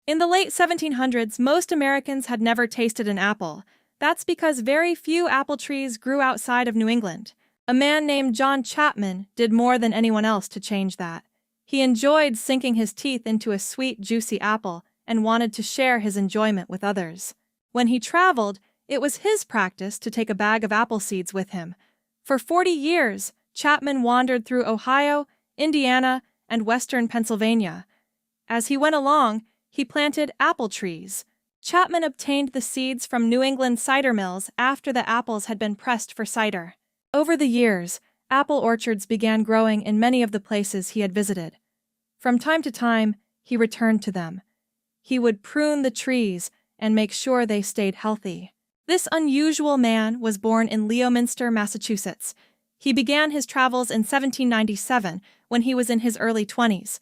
In the late 1700s, most Americans had never tasted an apple. That's because very few apple trees grew outside of New England. A man named John Chapman did more than anyone else to change that. He enjoyed sinking his teeth into a sweet, juicy apple and wanted to share his enjoyment with others. When he traveled, it was his practice to take a bag of apple seeds with him. For 40 years, Chapman wandered through Ohio, Indiana, and western Pennsylvania. As he went along, he planted apple trees. Chapman obtained the seeds from New England cider mills after the apples had been pressed for cider. Over the years, apple orchards began growing in many of the places he had visited. From time to time, he returned to them. He would prune the trees and make sure they stayed healthy. This unusual man was born in Leominster, Massachusetts. He began his travels in 1797 when he was in his early 20s.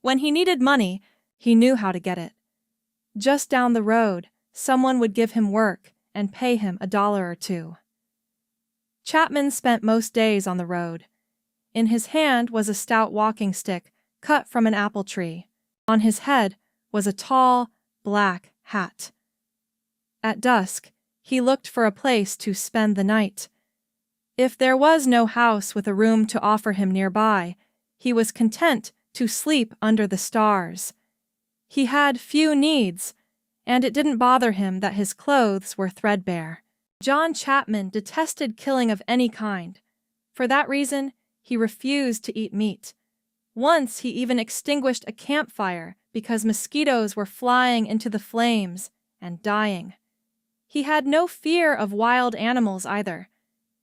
When he needed money, he knew how to get it. Just down the road, someone would give him work and pay him $1 or $2. Chapman spent most days on the road. In his hand was a stout walking stick cut from an apple tree. On his head was a tall, black hat. At dusk, he looked for a place to spend the night. If there was no house with a room to offer him nearby, he was content to sleep under the stars. He had few needs, and it didn't bother him that his clothes were threadbare. John Chapman detested killing of any kind. For that reason, he refused to eat meat. Once he even extinguished a campfire because mosquitoes were flying into the flames and dying. He had no fear of wild animals either.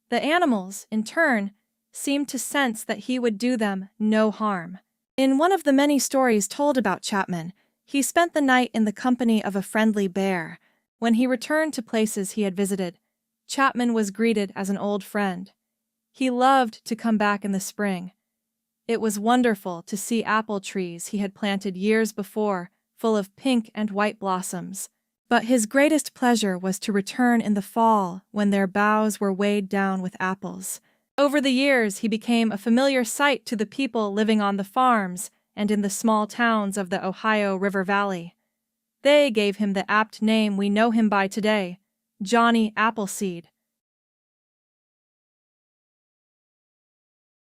The animals, in turn, seemed to sense that he would do them no harm. In one of the many stories told about Chapman, he spent the night in the company of a friendly bear. When he returned to places he had visited, Chapman was greeted as an old friend. He loved to come back in the spring. It was wonderful to see apple trees he had planted years before, full of pink and white blossoms. But his greatest pleasure was to return in the fall when their boughs were weighed down with apples. Over the years, he became a familiar sight to the people living on the farms and in the small towns of the Ohio River Valley. They gave him the apt name we know him by today, Johnny Appleseed.